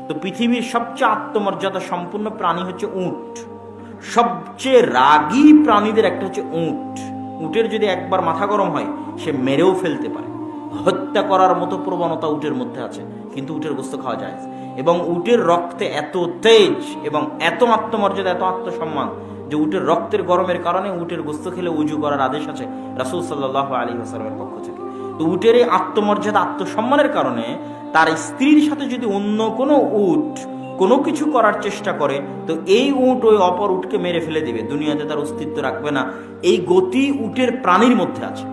তো পৃথিবীর সবচেয়ে আত্মমর্যাদা সম্পূর্ণ প্রাণী হচ্ছে উট। সবচেয়ে রাগী প্রাণীদের একটা হচ্ছে উট। উটের যদি একবার মাথা গরম হয় সে মেরেও ফেলতে পারে, হত্যা করার মতো প্রবণতা উটের মধ্যে আছে, কিন্তু উটের গোস্ত খাওয়া যায়। এবং উটের রক্তে এত তেজ এবং এত আত্মমর্যাদা, এত আত্মসম্মান যে উটের রক্তের গরমের কারণে উটের গোস্ত খেলে উজু করার আদেশ আছে রাসূল সাল্লাল্লাহু আলাইহি ওয়াসাল্লামের পক্ষ থেকে। তো উটের এই আত্মমর্যাদা, আত্মসম্মানের কারণে তার স্ত্রীর সাথে যদি অন্য কোনো উট কোনো কিছু করার চেষ্টা করে, তো এই উট ওই অপর উটকে মেরে ফেলে দিবে, দুনিয়াতে তার অস্তিত্ব রাখবে না। এই গতি উটের প্রাণীর মধ্যে আছে,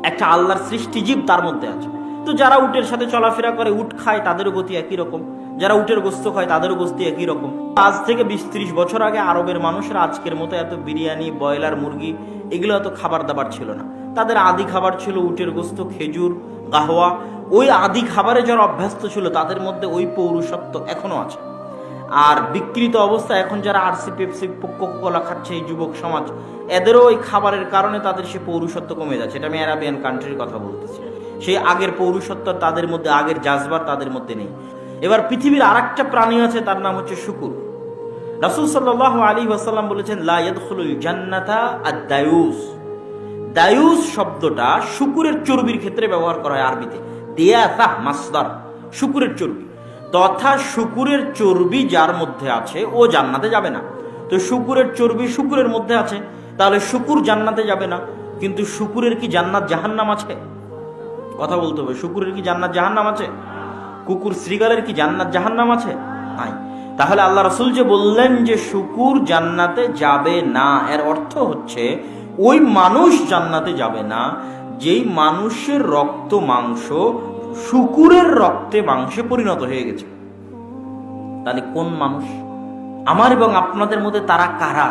একটা আল্লাহর সৃষ্টিজীব তার মধ্যে আছে। তো যারা উটের সাথে চলাফেরা করে, উট খায়, তাদেরও গতি একই রকম। যারা উটের গোস্ত খায় তাদেরও গোস্ত একই রকম। আজ থেকে 20-30 বছর আগে আরবের মানুষেরা আজকের মতো এত বিরিয়ানি, ব্রয়লার মুরগি এগুলো এত খাবার দাবার ছিল না। তাদের আদি খাবার ছিল উটের গোস্ত, খেজুর, গাহওয়া। ওই আদি খাবারে যারা অভ্যস্ত ছিল তাদের মধ্যে ওই পৌরুষত্ব এখনো আছে। আর বিকৃত অবস্থা এখন যারা আরসি, পেপসি, কোকা-কোলা খাচ্ছে এই যুবক সমাজ, এদেরও ওই খাবারের কারণে তাদের সে পৌরুষত্ব কমে যাচ্ছে। এটা আমি আরাবিয়ান কান্ট্রির কথা বলতেছি। সেই আগের পৌরুষত্ব তাদের মধ্যে, আগের জাজবার তাদের মধ্যে নেই। এবার পৃথিবীর আরেকটা প্রাণী আছে, তার নাম হচ্ছে শুকুর। রাসূল সাল্লাল্লাহু আলাইহি ওয়াসাল্লাম বলেছেন, লা ইয়াদখুলুল জান্নাতা আদ-দায়ুস। দায়ুস শব্দটা শুকুরের চর্বির ক্ষেত্রে ব্যবহার করা হয় আরবিতে। দিয়াসা মাসদার, শুকুরের চর্বি। তথা শুকুরের চর্বি যার মধ্যে আছে ও জান্নাতে যাবে না। তো শুকুরের চর্বি শুকুরের মধ্যে আছে, তাহলে শুকুর জান্নাতে যাবে না। কিন্তু শুকুরের কি জান্নাত জাহান্নাম আছে? কথা বলতে হবে। শুকুরের কি জান্নাত জাহান্নাম আছে? কুকুর শ্রীগালের কি জান্নাত জাহান্নাম আছে? নাই। তাহলে আল্লাহ রাসূল যে বললেন যে শুকুর জান্নাতে যাবে না, এর অর্থ হচ্ছে ওই মানুষ জান্নাতে যাবে না যেই মানুষের রক্ত মাংস শুকুরের রক্তে মাংসে পরিণত হয়ে গেছে। তাহলে কোন মানুষ? আমার এবং আপনাদের মধ্যে তারা কারা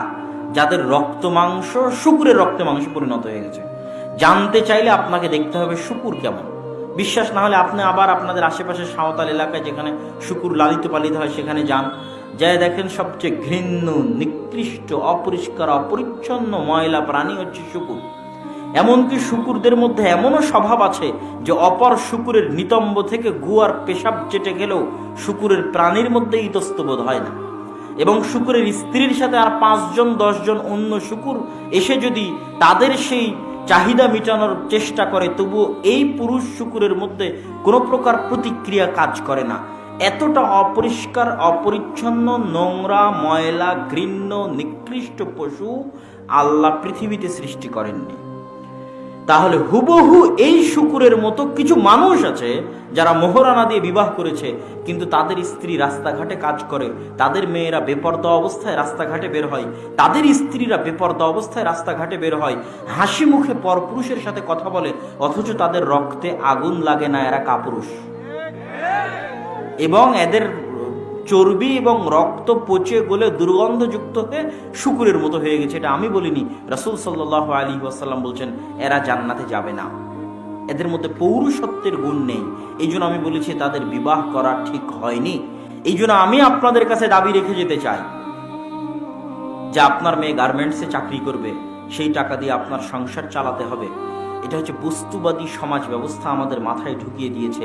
যাদের রক্ত মাংস শুকুরের রক্তে মাংসে পরিণত হয়ে গেছে? জানতে চাইলে আপনাকে দেখতে হবে শুকুর কেমন। বিশ্বাস না হলে আপনি আবার আপনাদের আশেপাশে সাঁওতাল এলাকায় যেখানে শুকুর লালিত পালিত হয় সেখানে যান, যাই দেখেন সবচেয়ে ঘৃণ্য, নিকৃষ্ট, অপরিষ্কার, অপরিচ্ছন্ন, ময়লা প্রাণী হচ্ছে শুকুর। এমনকি শুকুরদের মধ্যে এমনও স্বভাব আছে যে অপর শুকুরের নিতম্ব থেকে গুয়ার পেশাব চেটে গেলেও শুকুরের প্রাণীর মধ্যে ইতস্তবোধ হয় না। এবং শুকুরের স্ত্রীর সাথে আর 5-10 জন অন্য শুকুর এসে যদি তাদের সেই চাহিদা মেটানোর চেষ্টা করে, তবুও এই পুরুষ শুকুরের মধ্যে কোনো প্রকার প্রতিক্রিয়া কাজ করে না। এতটা অপরিষ্কার, অপরিচ্ছন্ন, নোংরা, ময়লা, ঘৃণ্য, নিকৃষ্ট পশু আল্লাহ পৃথিবীতে সৃষ্টি করেননি। তাহলে হুবহু এই শুকুরের মতো কিছু মানুষ আছে যারা মোহরানা দিয়ে বিবাহ করেছে, কিন্তু তাদের স্ত্রী রাস্তাঘাটে কাজ করে, তাদের মেয়েরা বেপরদা অবস্থায় রাস্তাঘাটে বের হয়, তাদের স্ত্রীরা বেপরদা অবস্থায় রাস্তাঘাটে বের হয়, হাসি মুখে পরপুরুষের সাথে কথা বলে, অথচ তাদের রক্তে আগুন লাগে না, এরা কাপুরুষ। এবং এদের চর্বি এবং রক্ত পচে গলে দুর্গন্ধযুক্ত হয়ে শুকুরের মতো হয়ে গেছে। এটা আমি বলিনি, রাসূল সাল্লাল্লাহু আলাইহি ওয়াসাল্লাম বলছেন এরা জান্নাতে যাবে না, এদের মধ্যে পৌরুষত্বের গুণ নেই। এই জন্য আমি বলেছি তাদের বিবাহ করা ঠিক হয়নি। এই জন্য আমি আপনাদের কাছে দাবি রেখে যেতে চাই যে আপনার মেয়ে গার্মেন্টসে চাকরি করবে, সেই টাকা দিয়ে আপনার সংসার চালাতে হবে। এটা হচ্ছে বস্তুবাদী সমাজ ব্যবস্থা আমাদের মাথায় ঢুকিয়ে দিয়েছে।